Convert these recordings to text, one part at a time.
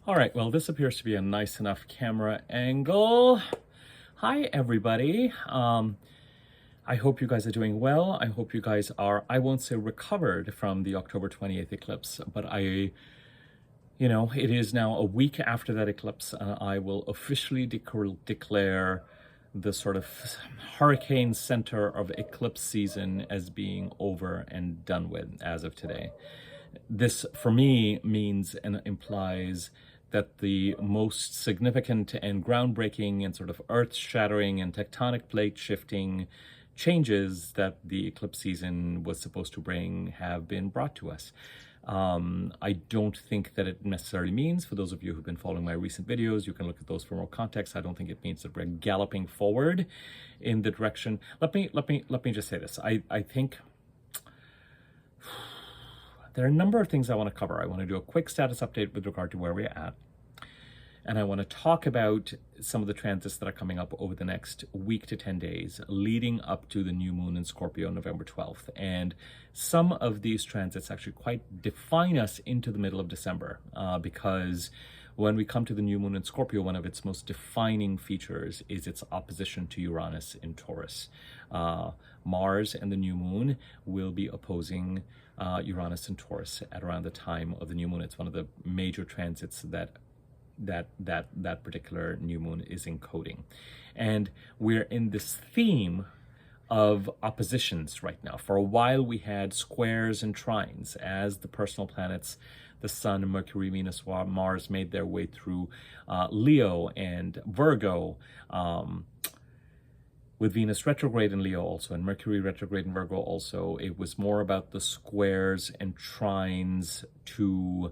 All right, well, this appears to be a nice enough camera angle. Hi, everybody. I hope you guys are doing well. I hope you guys are, I won't say recovered from the October 28th eclipse, but it is now a week after that eclipse, and I will officially declare the sort of hurricane center of eclipse season as being over and done with as of today. This, for me, means and implies that the most significant and groundbreaking and sort of earth-shattering and tectonic plate shifting changes that the eclipse season was supposed to bring have been brought to us. I don't think that it necessarily means, for those of you who've been following my recent videos, you can look at those for more context. I don't think it means that we're galloping forward in the direction. Let me just say this. I think there are a number of things I want to cover. I want to do a quick status update with regard to where we're at. And I want to talk about some of the transits that are coming up over the next week to 10 days, leading up to the new moon in Scorpio, November 12th. And some of these transits actually quite define us into the middle of December, because when we come to the new moon in Scorpio, one of its most defining features is its opposition to Uranus in Taurus. Mars and the new moon will be opposing Uranus and Taurus at around the time of the new moon. It's one of the major transits that particular new moon is encoding. And we're in this theme of oppositions right now. For a while we had squares and trines as the personal planets, the Sun, Mercury, Venus, Mars, made their way through Leo and Virgo, with Venus retrograde in Leo also, and Mercury retrograde in Virgo also. It was more about the squares and trines to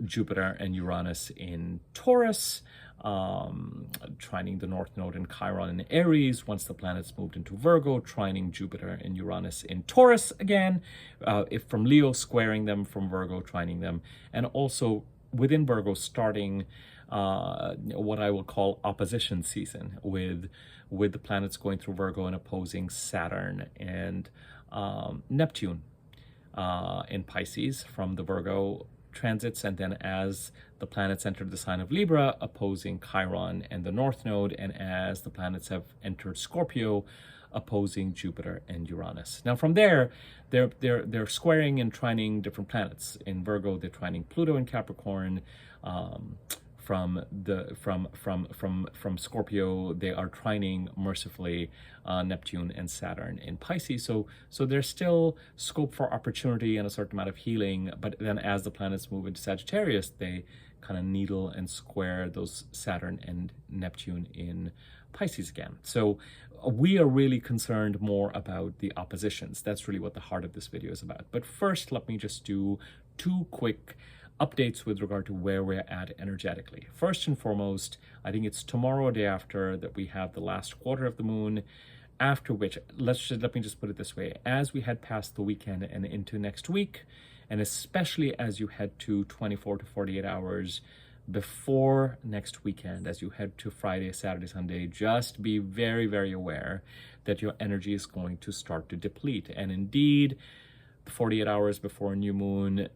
Jupiter and Uranus in Taurus, trining the North Node in Chiron in Aries. Once the planets moved into Virgo, trining Jupiter and Uranus in Taurus again, if from Leo, squaring them, from Virgo, trining them, and also within Virgo starting what I will call opposition season, with the planets going through Virgo and opposing Saturn and Neptune in Pisces from the Virgo transits, and then as the planets entered the sign of Libra, opposing Chiron and the North Node, and as the planets have entered Scorpio, opposing Jupiter and Uranus. Now from there, they're squaring and trining different planets. In Virgo, they're trining Pluto in Capricorn. From Scorpio, they are trining mercifully Neptune and Saturn in Pisces. So there's still scope for opportunity and a certain amount of healing, but then as the planets move into Sagittarius, they kind of needle and square those Saturn and Neptune in Pisces again. So we are really concerned more about the oppositions. That's really what the heart of this video is about. But first, let me just do two quick updates with regard to where we're at energetically. First and foremost, I think it's tomorrow or day after that we have the last quarter of the moon, after which, let me just put it this way, as we head past the weekend and into next week, and especially as you head to 24 to 48 hours before next weekend, as you head to Friday, Saturday, Sunday, just be very, very aware that your energy is going to start to deplete. And indeed, 48 hours before a new moon,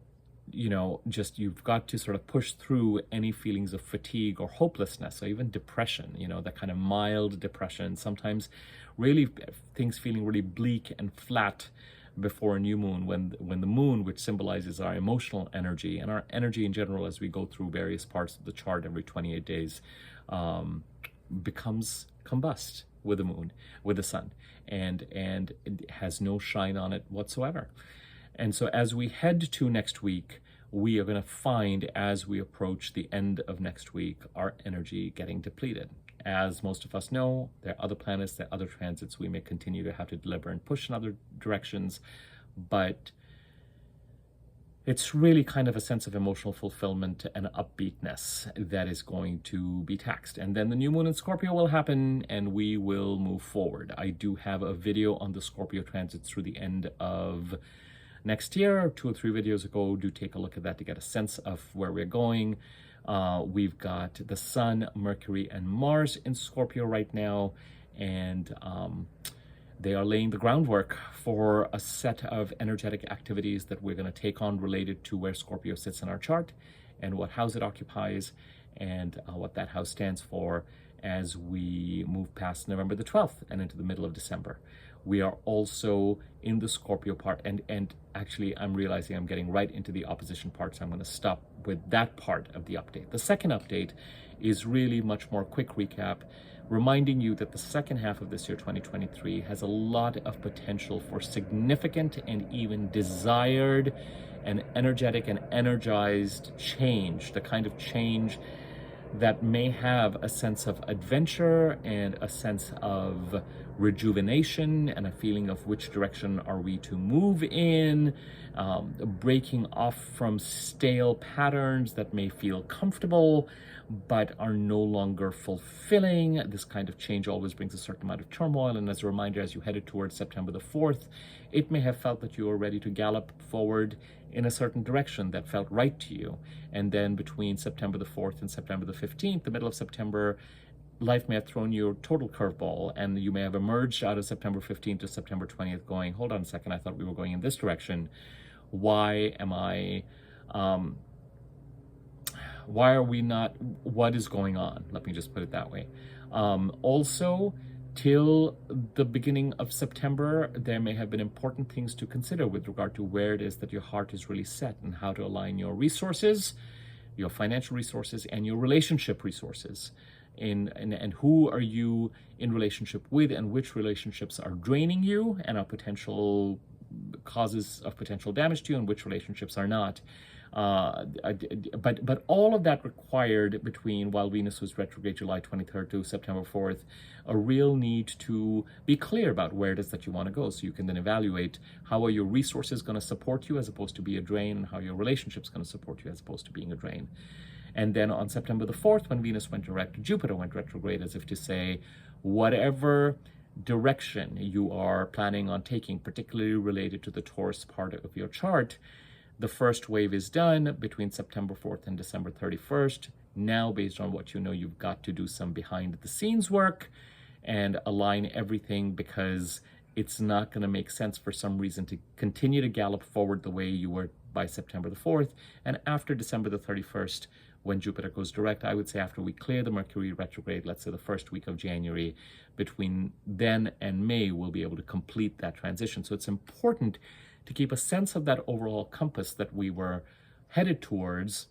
you've got to sort of push through any feelings of fatigue or hopelessness, or even depression, that kind of mild depression, sometimes really things feeling really bleak and flat before a new moon, when the moon, which symbolizes our emotional energy and our energy in general as we go through various parts of the chart every 28 days, becomes combust with the moon, with the sun, and it has no shine on it whatsoever. And so as we head to next week, we are going to find, as we approach the end of next week, our energy getting depleted. As most of us know, there are other planets, there are other transits we may continue to have to deliver and push in other directions, but it's really kind of a sense of emotional fulfillment and upbeatness that is going to be taxed. And then the new moon in Scorpio will happen and we will move forward. I do have a video on the Scorpio transits through the end of next year, 2 or 3 videos ago. Do take a look at that to get a sense of where we're going. We've got the Sun, Mercury, and Mars in Scorpio right now, and they are laying the groundwork for a set of energetic activities that we're going to take on related to where Scorpio sits in our chart, and what house it occupies, and what that house stands for as we move past November the 12th and into the middle of December. We are also in the Scorpio part, and actually I'm realizing I'm getting right into the opposition part, so I'm going to stop with that part of the update. The second update is really much more quick recap, reminding you that the second half of this year, 2023, has a lot of potential for significant and even desired and energetic and energized change, the kind of change that may have a sense of adventure and a sense of rejuvenation and a feeling of which direction are we to move in, breaking off from stale patterns that may feel comfortable but are no longer fulfilling. This kind of change always brings a certain amount of turmoil, and as a reminder, as you headed towards September the 4th, it may have felt that you were ready to gallop forward in a certain direction that felt right to you. And then between September the 4th and September the 15th, the middle of September, life may have thrown you a total curveball, and you may have emerged out of September 15th to September 20th going, hold on a second, I thought we were going in this direction. Why are we not, what is going on? Let me just put it that way. Also, till the beginning of September, there may have been important things to consider with regard to where it is that your heart is really set and how to align your resources, your financial resources, and your relationship resources. And who are you in relationship with, and which relationships are draining you and are potential causes of potential damage to you, and which relationships are not. But all of that required, between while Venus was retrograde July 23rd to September 4th, a real need to be clear about where it is that you want to go, so you can then evaluate how are your resources going to support you as opposed to be a drain, and how your relationships going to support you as opposed to being a drain. And then on September the 4th, when Venus went direct, Jupiter went retrograde, as if to say, whatever direction you are planning on taking, particularly related to the Taurus part of your chart, the first wave is done between September 4th and December 31st. Now, based on what you know, you've got to do some behind the scenes work and align everything, because it's not going to make sense for some reason to continue to gallop forward the way you were by September the 4th. And after December the 31st, when Jupiter goes direct, I would say after we clear the Mercury retrograde, let's say the first week of January, between then and May, we'll be able to complete that transition. So it's important to keep a sense of that overall compass that we were headed towards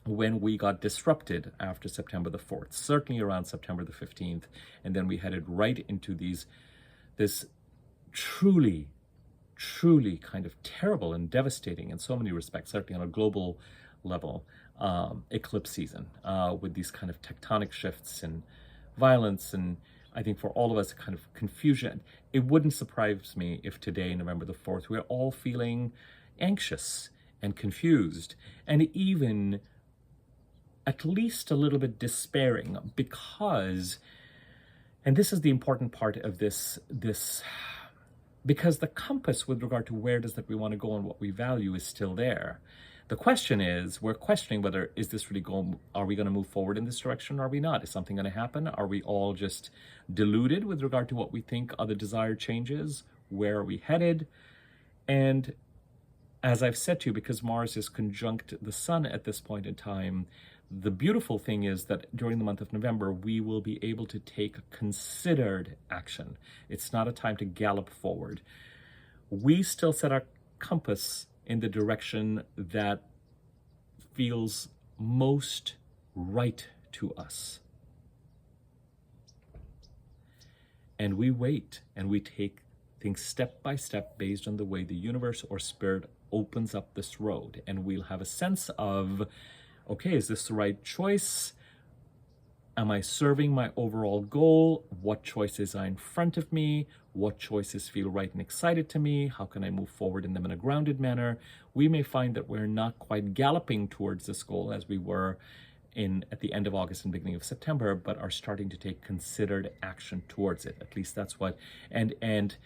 when we got disrupted after September the 4th, certainly around September the 15th. And then we headed right into this truly kind of terrible and devastating in so many respects, certainly on a global level, eclipse season, with these kind of tectonic shifts and violence, and I think for all of us, kind of confusion. It wouldn't surprise me if today, November the 4th, we're all feeling anxious and confused, and even at least a little bit despairing, because, and this is the important part of this, because the compass with regard to where it is that we want to go and what we value is still there. The question is, we're questioning whether, is this really going, are we going to move forward in this direction, or are we not? Is something going to happen? Are we all just deluded with regard to what we think are the desired changes? Where are we headed? And as I've said to you, because Mars is conjunct the Sun at this point in time, the beautiful thing is that during the month of November, we will be able to take considered action. It's not a time to gallop forward. We still set our compass in the direction that feels most right to us. And we wait, and we take things step by step based on the way the universe or spirit opens up this road. And we'll have a sense of, okay, is this the right choice? Am I serving my overall goal? What choices are in front of me? What choices feel right and excited to me? How can I move forward in them in a grounded manner? We may find that we're not quite galloping towards this goal as we were at the end of August and beginning of September, but are starting to take considered action towards it. At least that's what, and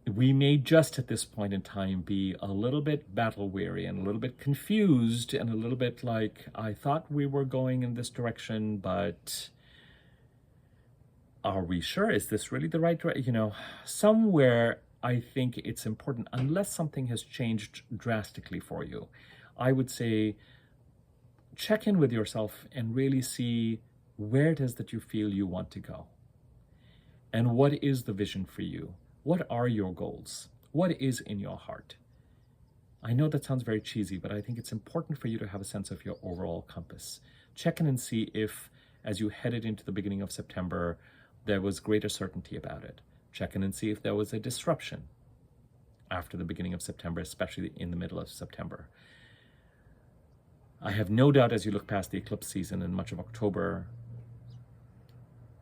we may just at this point in time be a little bit battle weary and a little bit confused and a little bit like, I thought we were going in this direction, but are we sure? Is this really the right direction? You know, somewhere I think it's important, unless something has changed drastically for you, I would say check in with yourself and really see where it is that you feel you want to go. And what is the vision for you? What are your goals? What is in your heart? I know that sounds very cheesy, but I think it's important for you to have a sense of your overall compass. Check in and see if, as you headed into the beginning of September, there was greater certainty about it. Check in and see if there was a disruption after the beginning of September, especially in the middle of September. I have no doubt as you look past the eclipse season in much of October,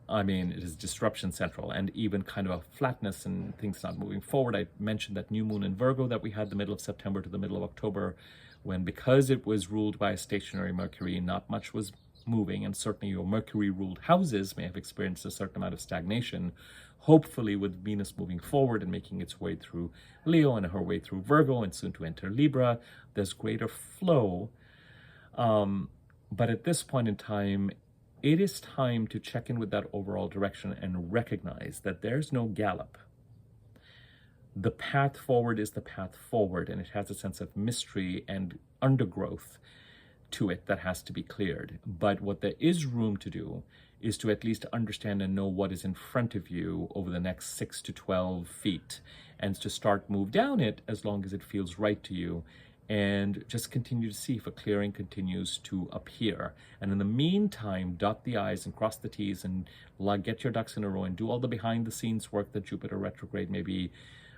I mean, it is disruption central and even kind of a flatness and things not moving forward. I mentioned that new moon in Virgo that we had the middle of September to the middle of October, when because it was ruled by a stationary Mercury, not much was moving, and certainly your Mercury ruled houses may have experienced a certain amount of stagnation. Hopefully with Venus moving forward and making its way through Leo and her way through Virgo and soon to enter Libra, there's greater flow. But at this point in time, it is time to check in with that overall direction and recognize that there's no gallop. The path forward is the path forward, and it has a sense of mystery and undergrowth to it that has to be cleared. But what there is room to do is to at least understand and know what is in front of you over the next 6 to 12 feet, and to start move down it as long as it feels right to you, and just continue to see if a clearing continues to appear. And in the meantime, dot the I's and cross the T's and get your ducks in a row and do all the behind the scenes work that Jupiter retrograde may be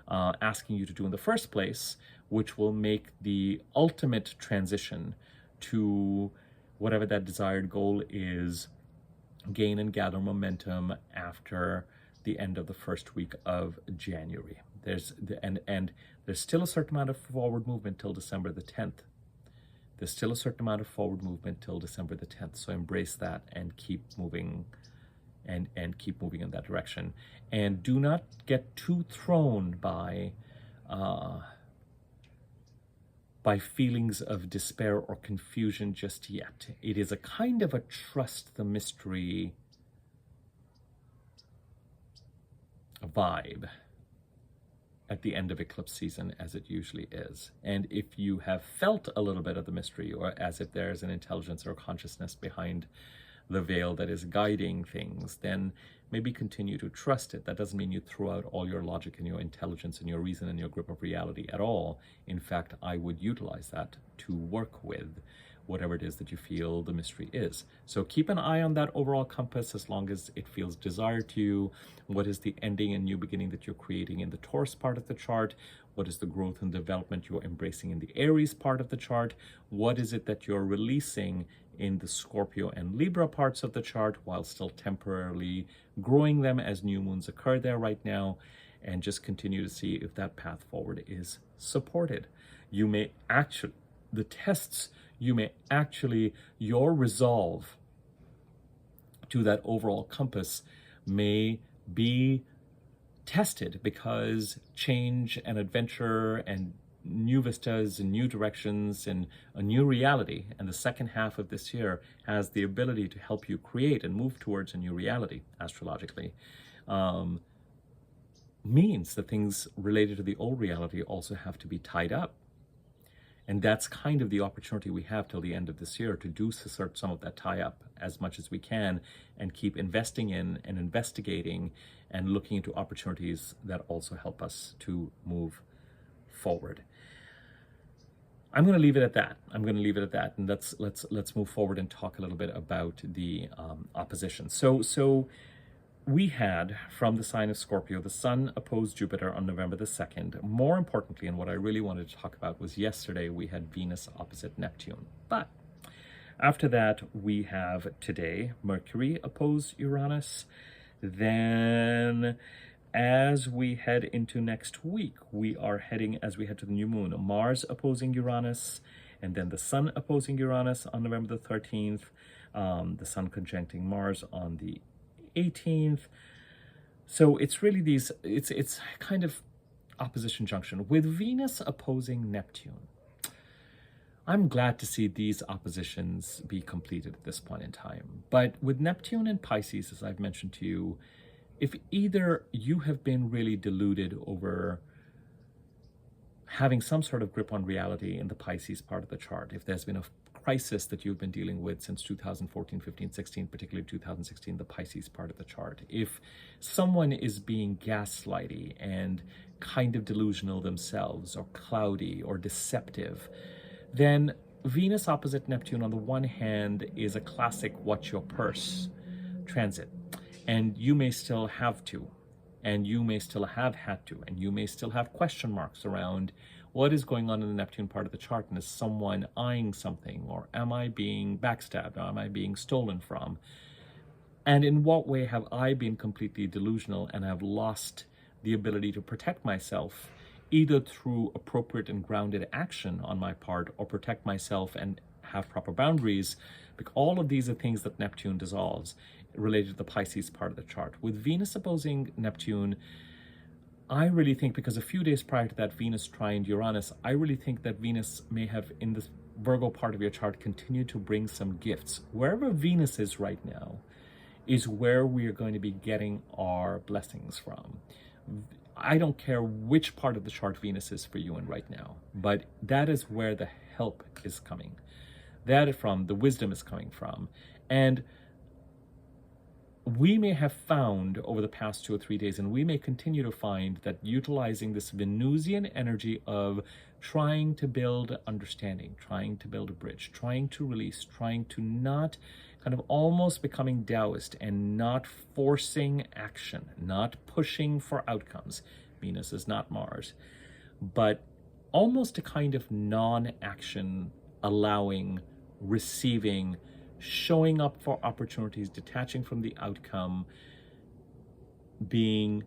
asking you to do in the first place, which will make the ultimate transition to whatever that desired goal is gain and gather momentum after the end of the first week of January. There's still a certain amount of forward movement till December the 10th. There's still a certain amount of forward movement till December the 10th. So embrace that and keep moving and keep moving in that direction. And do not get too thrown by feelings of despair or confusion just yet. It is a kind of a trust the mystery vibe at the end of eclipse season, as it usually is. And if you have felt a little bit of the mystery, or as if there's an intelligence or consciousness behind the veil that is guiding things, then maybe continue to trust it. That doesn't mean you throw out all your logic and your intelligence and your reason and your grip of reality at all. In fact, I would utilize that to work with whatever it is that you feel the mystery is. So keep an eye on that overall compass as long as it feels desired to you. What is the ending and new beginning that you're creating in the Taurus part of the chart? What is the growth and development you're embracing in the Aries part of the chart? What is it that you're releasing in the Scorpio and Libra parts of the chart while still temporarily growing them as new moons occur there right now? And just continue to see if that path forward is supported. You may actually, the tests, you may actually, your resolve to that overall compass may be tested, because change and adventure and new vistas and new directions and a new reality, and the second half of this year has the ability to help you create and move towards a new reality astrologically, means that things related to the old reality also have to be tied up. And that's kind of the opportunity we have till the end of this year to do some of that tie up as much as we can, and keep investing in and investigating and looking into opportunities that also help us to move forward. I'm going to leave it at that. And let's move forward and talk a little bit about the opposition. So we had, from the sign of Scorpio, the Sun opposed Jupiter on November the 2nd. More importantly, and what I really wanted to talk about, was yesterday we had Venus opposite Neptune. But after that, we have today Mercury oppose Uranus. Then as we head into next week, we are heading, as we head to the new moon, Mars opposing Uranus, and then the Sun opposing Uranus on November the 13th, the Sun conjuncting Mars on the 18th. So it's really these, it's kind of opposition junction with Venus opposing Neptune. I'm glad to see these oppositions be completed at this point in time. But with Neptune and Pisces, as I've mentioned to you, if either you have been really deluded over having some sort of grip on reality in the Pisces part of the chart. If there's been a crisis that you've been dealing with since 2014, 15, 16, particularly 2016, the Pisces part of the chart. If someone is being gaslighty and kind of delusional themselves, or cloudy or deceptive, then Venus opposite Neptune on the one hand is a classic watch your purse transit. And you may still have to, and you may still have had to, and you may still have question marks around what is going on in the Neptune part of the chart, and is someone eyeing something, or am I being backstabbed, or am I being stolen from? And in what way have I been completely delusional and have lost the ability to protect myself, either through appropriate and grounded action on my part, or protect myself and have proper boundaries? Because all of these are things that Neptune dissolves related to the Pisces part of the chart. With Venus opposing Neptune, I really think, because a few days prior to that Venus trined Uranus, I really think that Venus may have, in this Virgo part of your chart, continued to bring some gifts. Wherever Venus is right now is where we are going to be getting our blessings from. I don't care which part of the chart Venus is for you in right now, but that is where the help is coming. That is from, the wisdom is coming from. And we may have found over the past 2 or 3 days, and we may continue to find, that utilizing this Venusian energy of trying to build understanding, trying to build a bridge, trying to release, trying to not, kind of almost becoming Taoist and not forcing action, not pushing for outcomes. Venus is not Mars, but almost a kind of non-action, allowing, receiving, showing up for opportunities, detaching from the outcome, being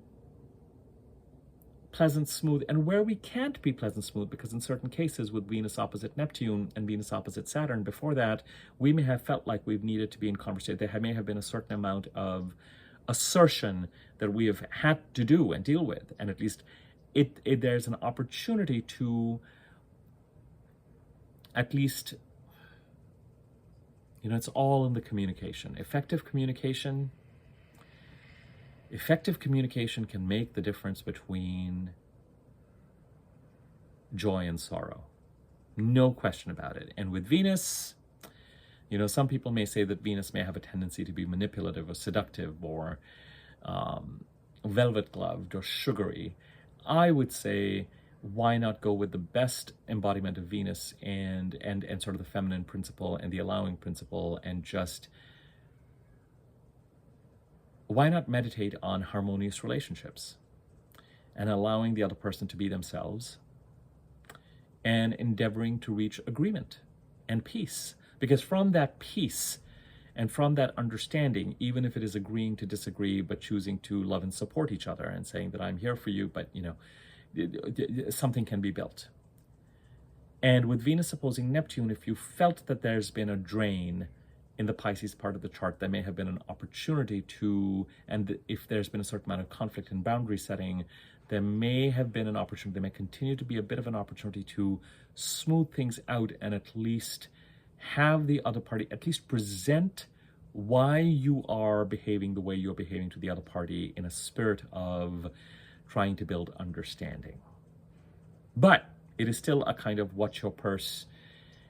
pleasant, smooth, and where we can't be pleasant, smooth, because in certain cases with Venus opposite Neptune and Venus opposite Saturn before that, we may have felt like we've needed to be in conversation. There may have been a certain amount of assertion that we have had to do and deal with, and at least there's an opportunity to at least, it's all in the communication. Effective communication can make the difference between joy and sorrow. No question about it. And with Venus, some people may say that Venus may have a tendency to be manipulative or seductive or velvet gloved or sugary. I would say, why not go with the best embodiment of Venus and sort of the feminine principle and the allowing principle, and just, why not meditate on harmonious relationships and allowing the other person to be themselves and endeavoring to reach agreement and peace? Because from that peace and from that understanding, even if it is agreeing to disagree, but choosing to love and support each other and saying that I'm here for you, but something can be built. And with Venus opposing Neptune, if you felt that there's been a drain in the Pisces part of the chart, there may have been an opportunity to, and if there's been a certain amount of conflict and boundary setting, there may have been an opportunity, there may continue to be a bit of an opportunity to smooth things out, and at least have the other party at least present why you are behaving the way you're behaving to the other party, in a spirit of trying to build understanding. But it is still a kind of watch your purse.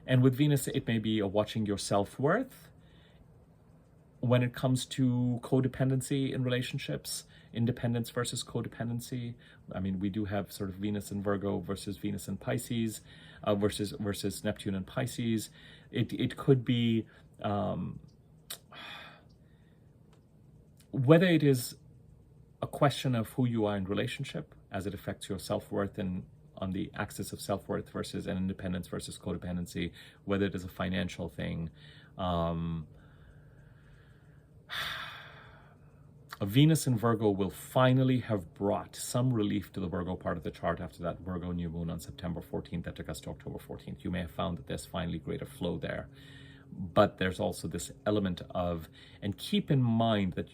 And with Venus, it may be a watching your self-worth when it comes to codependency in relationships, independence versus codependency. I mean, we do have sort of Venus in Virgo versus Venus in Pisces, versus Neptune in Pisces. It could be whether it is a question of who you are in relationship as it affects your self-worth, and on the axis of self-worth versus an independence versus codependency, whether it is a financial thing. A Venus in Virgo will finally have brought some relief to the Virgo part of the chart after that Virgo new moon on September 14th that took us to October 14th. You may have found that there's finally greater flow there. But there's also this element of, and keep in mind that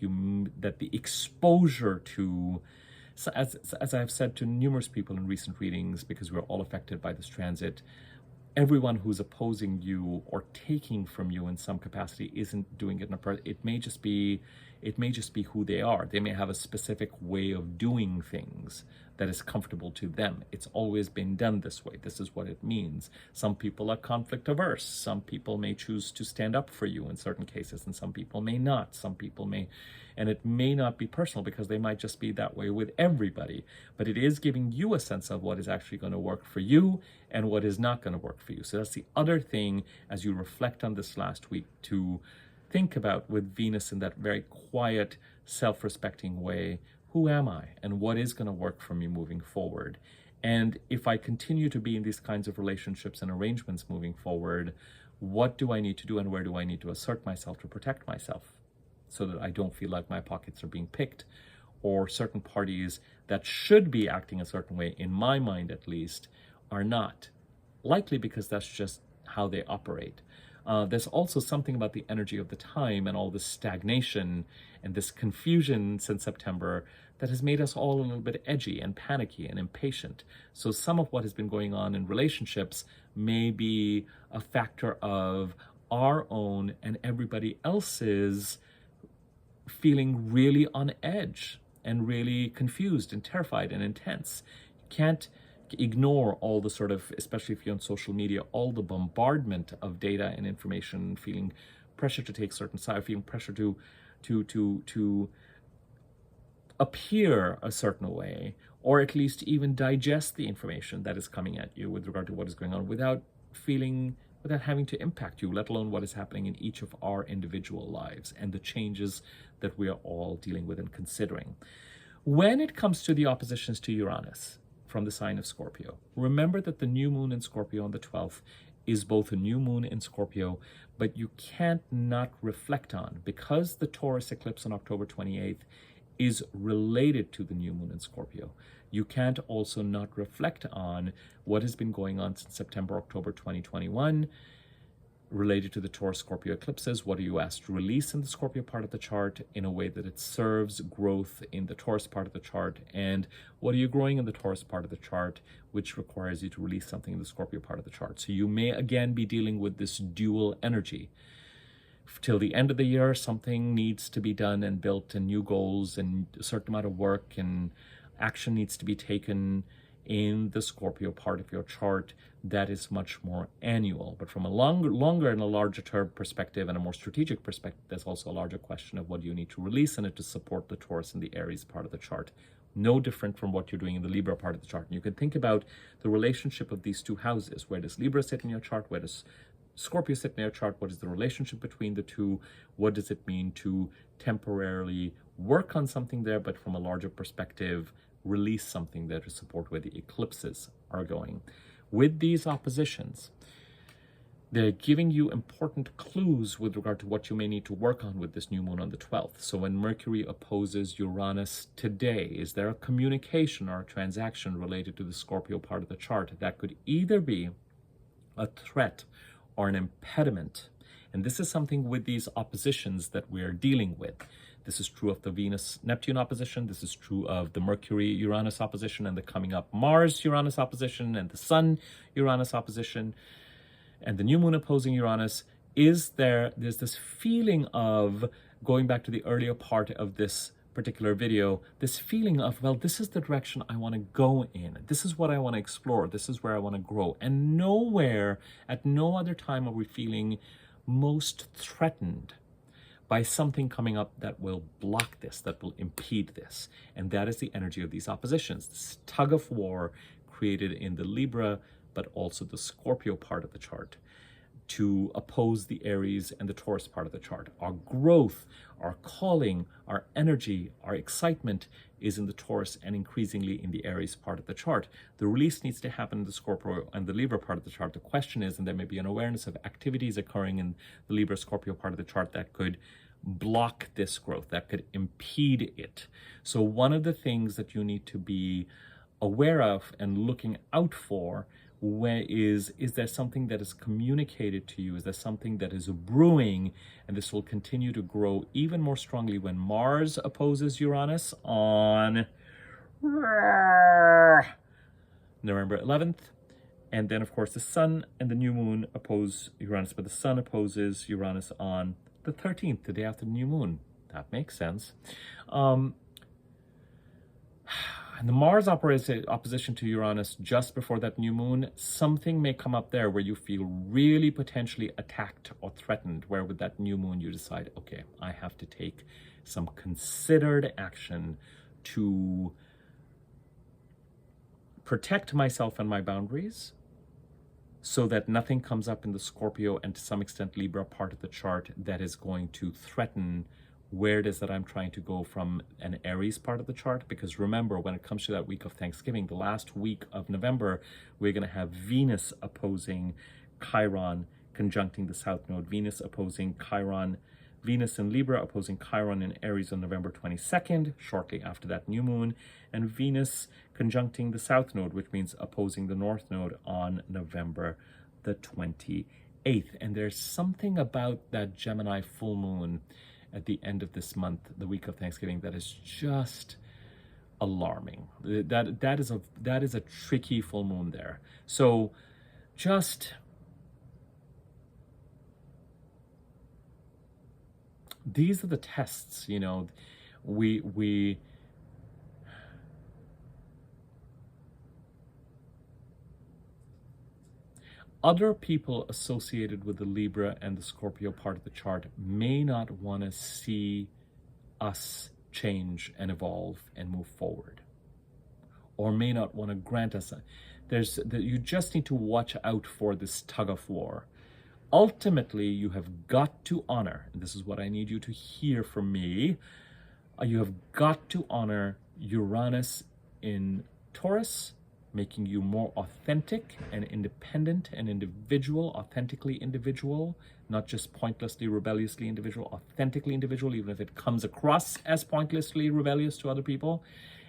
that the exposure to, so as I've said to numerous people in recent readings, because we're all affected by this transit, everyone who's opposing you or taking from you in some capacity isn't doing it in a it may just be who they are. They may have a specific way of doing things, that is comfortable to them. It's always been done this way. This is what it means. Some people are conflict averse. Some people may choose to stand up for you in certain cases, and some people may not. Some people may, and it may not be personal because they might just be that way with everybody. But it is giving you a sense of what is actually going to work for you and what is not going to work for you. So that's the other thing as you reflect on this last week to think about with Venus in that very quiet, self-respecting way. Who am I and what is going to work for me moving forward? And if I continue to be in these kinds of relationships and arrangements moving forward, what do I need to do and where do I need to assert myself to protect myself so that I don't feel like my pockets are being picked, or certain parties that should be acting a certain way, in my mind at least, are not. Likely because that's just how they operate. There's also something about the energy of the time and all this stagnation and this confusion since September that has made us all a little bit edgy and panicky and impatient. So some of what has been going on in relationships may be a factor of our own and everybody else's feeling really on edge and really confused and terrified and intense. You can't ignore all the sort of, especially if you're on social media, all the bombardment of data and information, feeling pressure to take certain side, feeling pressure to appear a certain way, or at least even digest the information that is coming at you with regard to what is going on without having to impact you, let alone what is happening in each of our individual lives and the changes that we are all dealing with and considering. When it comes to the oppositions to Uranus from the sign of Scorpio, remember that the new moon in Scorpio on the 12th is both a new moon in Scorpio, but you can't not reflect on, because the Taurus eclipse on October 28th is related to the new moon in Scorpio. You can't also not reflect on what has been going on since September, October 2021, related to the Taurus Scorpio eclipses. What are you asked to release in the Scorpio part of the chart in a way that it serves growth in the Taurus part of the chart? And what are you growing in the Taurus part of the chart, which requires you to release something in the Scorpio part of the chart? So you may again be dealing with this dual energy. Till the end of the year, something needs to be done and built, and new goals and a certain amount of work and action needs to be taken in the Scorpio part of your chart that is much more annual. But from a longer and a larger term perspective and a more strategic perspective, there's also a larger question of what do you need to release in it to support the Taurus and the Aries part of the chart. No different from what you're doing in the Libra part of the chart. And you can think about the relationship of these two houses. Where does Libra sit in your chart? Where does Scorpio sit in your chart? What is the relationship between the two? What does it mean to temporarily work on something there, but from a larger perspective, release something there to support where the eclipses are going? With these oppositions, they're giving you important clues with regard to what you may need to work on with this new moon on the 12th. So when Mercury opposes Uranus today, is there a communication or a transaction related to the Scorpio part of the chart that could either be a threat or an impediment? And this is something with these oppositions that we're dealing with. This is true of the Venus-Neptune opposition. This is true of the Mercury-Uranus opposition and the coming up Mars-Uranus opposition and the Sun-Uranus opposition and the new moon opposing Uranus. There's this feeling of, going back to the earlier part of this particular video, this feeling of, well, this is the direction I want to go in. This is what I want to explore. This is where I want to grow. And nowhere, at no other time are we feeling most threatened by something coming up that will block this, that will impede this. And that is the energy of these oppositions, this tug of war created in the Libra, but also the Scorpio part of the chart, to oppose the Aries and the Taurus part of the chart. Our growth, our calling, our energy, our excitement is in the Taurus and increasingly in the Aries part of the chart. The release needs to happen in the Scorpio and the Libra part of the chart. The question is, and there may be an awareness of activities occurring in the Libra Scorpio part of the chart that could block this growth, that could impede it. So one of the things that you need to be aware of and looking out for is there something that is communicated to you? Is there something that is brewing? And this will continue to grow even more strongly when Mars opposes Uranus on November 11th. And then, of course, the Sun and the new moon oppose Uranus, but the Sun opposes Uranus on the 13th, the day after the new moon. That makes sense. And the Mars opposition to Uranus just before that new moon, something may come up there where you feel really potentially attacked or threatened, where with that new moon you decide, okay, I have to take some considered action to protect myself and my boundaries so that nothing comes up in the Scorpio and to some extent Libra part of the chart that is going to threaten where it is that I'm trying to go from an Aries part of the chart. Because remember, when it comes to that week of Thanksgiving, the last week of November, we're going to have Venus opposing Chiron, conjuncting the South Node. Venus opposing Chiron, Venus in Libra opposing Chiron in Aries on November 22nd, shortly after that new moon, and Venus conjuncting the South Node, which means opposing the North Node on November the 28th. And there's something about that Gemini full moon at the end of this month, the week of Thanksgiving, that is just alarming. That is a tricky full moon there. So just these are the tests, you know, we other people associated with the Libra and the Scorpio part of the chart may not want to see us change and evolve and move forward, or may not want to grant us you just need to watch out for this tug of war. Ultimately, you have got to honor, and this is what I need you to hear from me, you have got to honor Uranus in Taurus, making you more authentic and independent and individual, authentically individual, not just pointlessly, rebelliously individual, authentically individual, even if it comes across as pointlessly rebellious to other people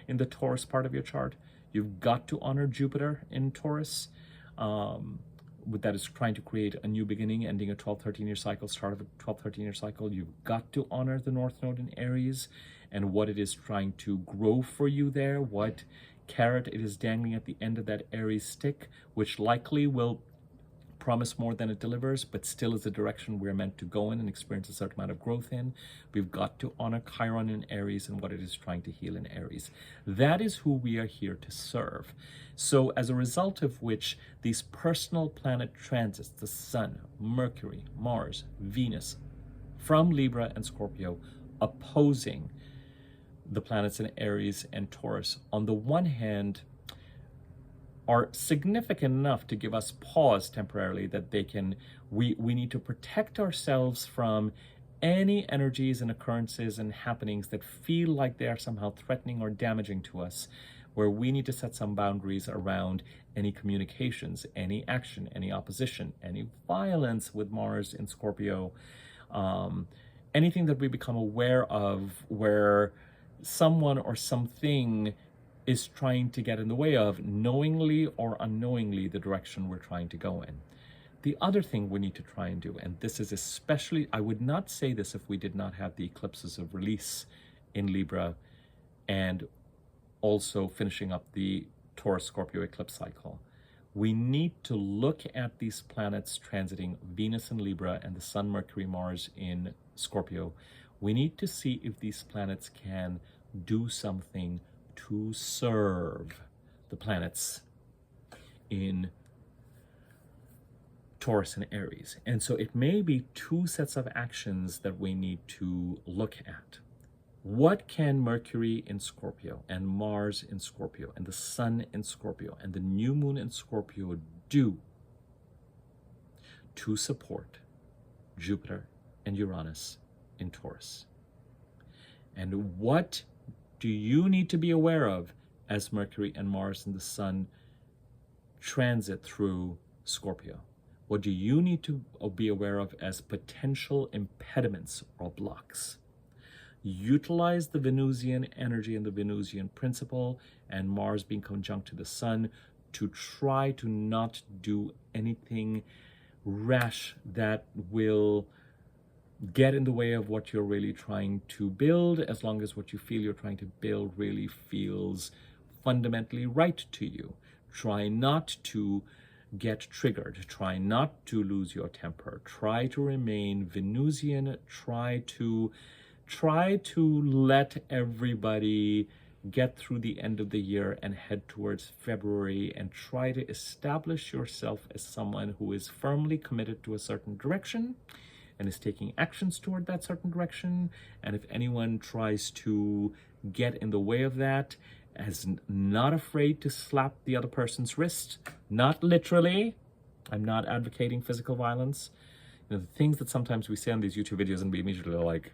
in the Taurus part of your chart. You've got to honor Jupiter in Taurus, that is trying to create a new beginning, ending a 12-13-year cycle, start of a 12-13-year cycle. You've got to honor the North Node in Aries and what it is trying to grow for you there, what carrot it is dangling at the end of that Aries stick, which likely will promise more than it delivers, but still is the direction we're meant to go in and experience a certain amount of growth in. We've got to honor Chiron in Aries and what it is trying to heal in Aries. That is who we are here to serve. So as a result of which, these personal planet transits, the Sun, Mercury, Mars, Venus, from Libra and Scorpio, opposing the planets in Aries and Taurus, on the one hand, are significant enough to give us pause temporarily that we need to protect ourselves from any energies and occurrences and happenings that feel like they are somehow threatening or damaging to us, where we need to set some boundaries around any communications, any action, any opposition, any violence with Mars in Scorpio, anything that we become aware of where someone or something is trying to get in the way of, knowingly or unknowingly, the direction we're trying to go in. The other thing we need to try and do, and this is especially, I would not say this if we did not have the eclipses of release in Libra and also finishing up the Taurus-Scorpio eclipse cycle. We need to look at these planets transiting Venus in Libra and the Sun, Mercury, Mars in Scorpio. We need to see if these planets can do something to serve the planets in Taurus and Aries. And so it may be two sets of actions that we need to look at. What can Mercury in Scorpio and Mars in Scorpio and the Sun in Scorpio and the new moon in Scorpio do to support Jupiter and Uranus in Taurus? And what do you need to be aware of as Mercury and Mars and the Sun transit through Scorpio? What do you need to be aware of as potential impediments or blocks? Utilize the Venusian energy and the Venusian principle and Mars being conjunct to the Sun to try to not do anything rash that will get in the way of what you're really trying to build, as long as what you feel you're trying to build really feels fundamentally right to you. Try not to get triggered. Try not to lose your temper. Try to remain Venusian. Try to let everybody get through the end of the year and head towards February, and try to establish yourself as someone who is firmly committed to a certain direction and is taking actions toward that certain direction. And if anyone tries to get in the way of that, as not afraid to slap the other person's wrist, not literally. I'm not advocating physical violence. You know, the things that sometimes we say on these YouTube videos and we immediately are like,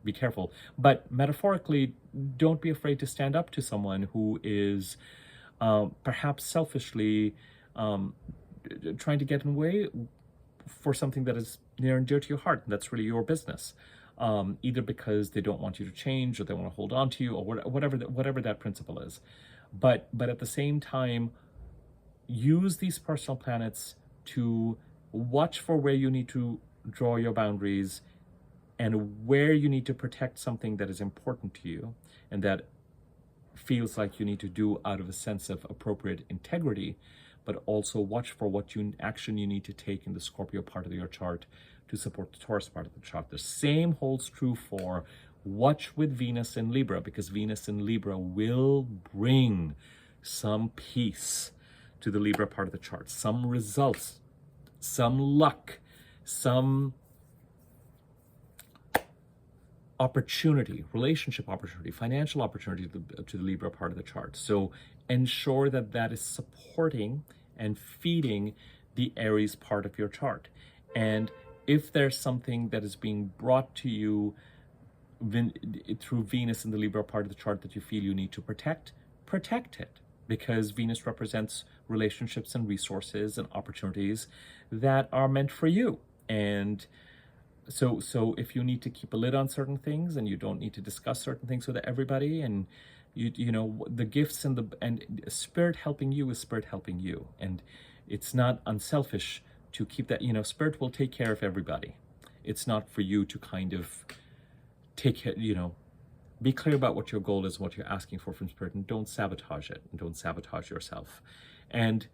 be careful. But metaphorically, don't be afraid to stand up to someone who is perhaps selfishly trying to get in the way for something that is near and dear to your heart. And that's really your business. Either because they don't want you to change, or they want to hold on to you, or whatever that principle is. But at the same time, use these personal planets to watch for where you need to draw your boundaries and where you need to protect something that is important to you and that feels like you need to do out of a sense of appropriate integrity. But also watch for what action you need to take in the Scorpio part of your chart to support the Taurus part of the chart. The same holds true for watch with Venus in Libra, because Venus in Libra will bring some peace to the Libra part of the chart, some results, some luck, some opportunity, relationship opportunity, financial opportunity to the Libra part of the chart. So ensure that that is supporting and feeding the Aries part of your chart. And if there's something that is being brought to you through Venus in the Libra part of the chart that you feel you need to protect it. Because Venus represents relationships and resources and opportunities that are meant for you. And so if you need to keep a lid on certain things and you don't need to discuss certain things with everybody, and you know, the gifts and spirit helping you is spirit helping you. And it's not unselfish to keep that, you know, spirit will take care of everybody. It's not for you to kind of take care, you know, be clear about what your goal is, what you're asking for from spirit, and don't sabotage it, and don't sabotage yourself. And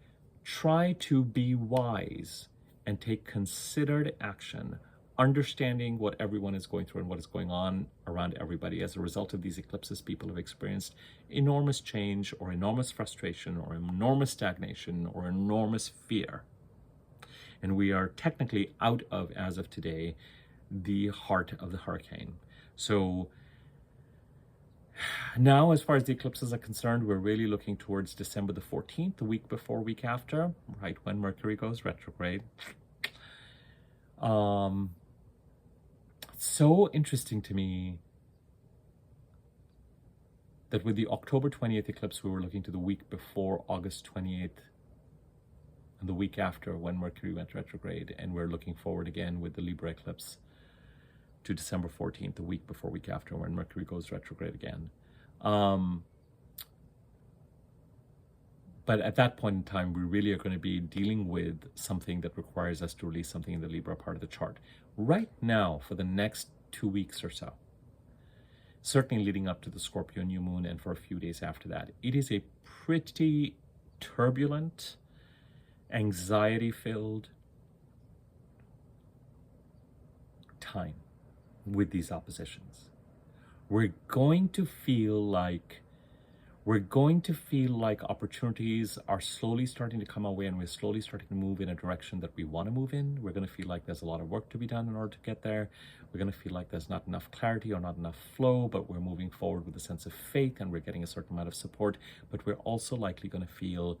try to be wise and take considered action, understanding what everyone is going through and what is going on around everybody. As a result of these eclipses, people have experienced enormous change, or enormous frustration, or enormous stagnation, or enormous fear. And we are technically out of, as of today, the heart of the hurricane. So now, as far as the eclipses are concerned, we're really looking towards December the 14th, the week before, week after, right when Mercury goes retrograde. It's so interesting to me that with the October 20th eclipse, we were looking to the week before August 28th, and the week after when Mercury went retrograde, and we're looking forward again with the Libra eclipse to December 14th, the week before, week after, when Mercury goes retrograde again. But at that point in time, we really are going to be dealing with something that requires us to release something in the Libra part of the chart. Right now, for the next 2 weeks or so, certainly leading up to the Scorpio new moon and for a few days after that, it is a pretty turbulent, anxiety-filled time with these oppositions. We're going to feel like opportunities are slowly starting to come our way, and we're slowly starting to move in a direction that we want to move in. We're going to feel like there's a lot of work to be done in order to get there. We're going to feel like there's not enough clarity or not enough flow, but we're moving forward with a sense of faith, and we're getting a certain amount of support. But we're also likely going to feel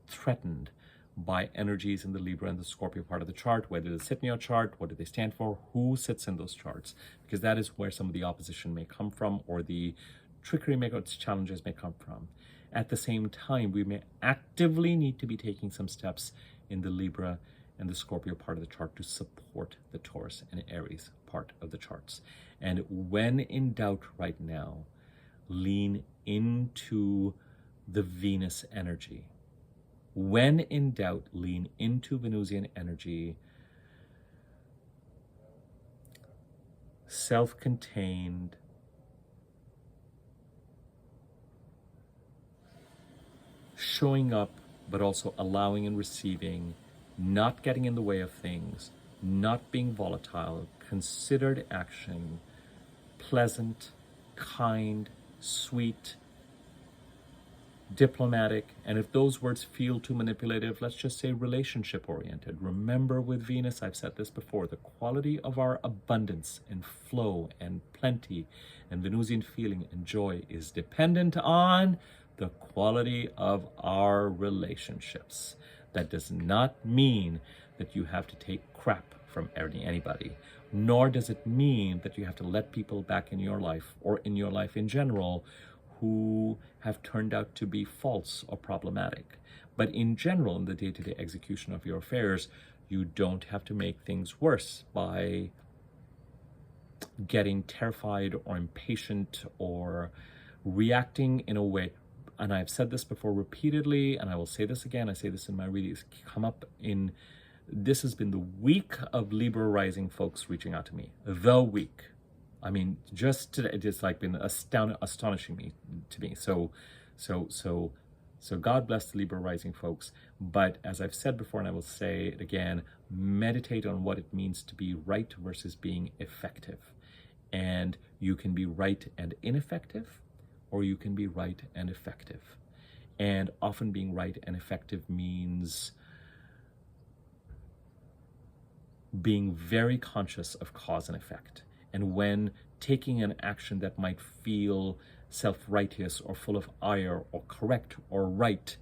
threatened by energies in the Libra and the Scorpio part of the chart. Where do they sit in your chart? What do they stand for? Who sits in those charts? Because that is where some of the opposition may come from, or the trickery challenges may come from. At the same time, we may actively need to be taking some steps in the Libra and the Scorpio part of the chart to support the Taurus and Aries part of the charts. And when in doubt right now, lean into the Venus energy. When in doubt, lean into Venusian energy, self-contained, showing up, but also allowing and receiving, not getting in the way of things, not being volatile, considered action, pleasant, kind, sweet, diplomatic, and if those words feel too manipulative, let's just say relationship oriented. Remember, with Venus, I've said this before, the quality of our abundance and flow and plenty and Venusian feeling and joy is dependent on the quality of our relationships. That does not mean that you have to take crap from anybody, nor does it mean that you have to let people back in your life or in your life in general who have turned out to be false or problematic. But in general, in the day-to-day execution of your affairs, you don't have to make things worse by getting terrified or impatient or reacting in a way. And I've said this before repeatedly, and I will say this again, I say this in my readings, this has been the week of Libra rising folks reaching out to me. The week. I mean, just today, it has like been astonishing to me. So God bless the Libra rising folks. But as I've said before, and I will say it again, meditate on what it means to be right versus being effective. And you can be right and ineffective, or you can be right and effective. And often being right and effective means being very conscious of cause and effect. And when taking an action that might feel self-righteous or full of ire or correct or right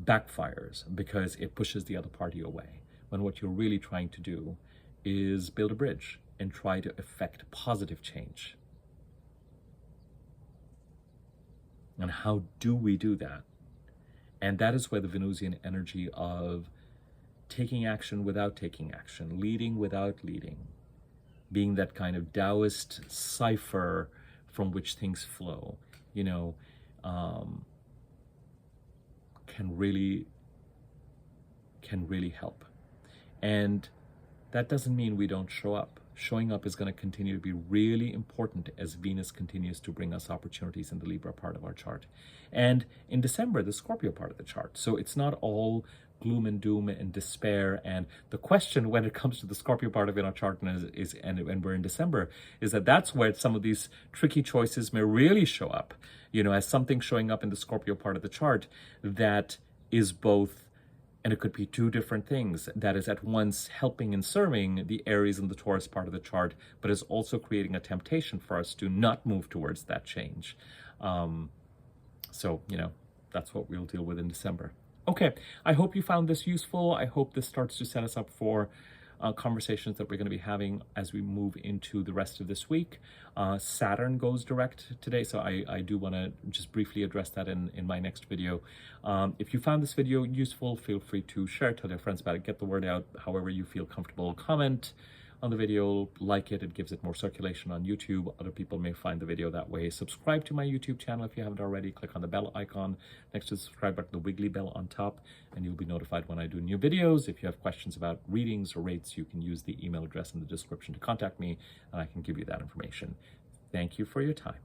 backfires because it pushes the other party away, when what you're really trying to do is build a bridge and try to effect positive change. And how do we do that? And that is where the Venusian energy of taking action without taking action, leading without leading, being that kind of Taoist cipher from which things flow, can really help. And that doesn't mean we don't show up. Showing up is going to continue to be really important as Venus continues to bring us opportunities in the Libra part of our chart. And in December, the Scorpio part of the chart. So it's not all gloom and doom and despair. And the question when it comes to the Scorpio part of our chart and when we're in December is that's where some of these tricky choices may really show up, as something showing up in the Scorpio part of the chart that is both, and it could be two different things, that is at once helping and serving the Aries and the Taurus part of the chart, but is also creating a temptation for us to not move towards that change. So, that's what we'll deal with in December. Okay, I hope you found this useful. I hope this starts to set us up for conversations that we're going to be having as we move into the rest of this week. Saturn goes direct today, so I do want to just briefly address that in my next video. If you found this video useful, feel free to share it, tell your friends about it, get the word out however you feel comfortable. Comment on the video, like it gives it more circulation on YouTube. Other people may find the video that way. Subscribe to my YouTube channel if you haven't already. Click on the bell icon next to the subscribe button, the wiggly bell on top, and you'll be notified when I do new videos. If you have questions about readings or rates, you can use the email address in the description to contact me, and I can give you that information. Thank you for your time.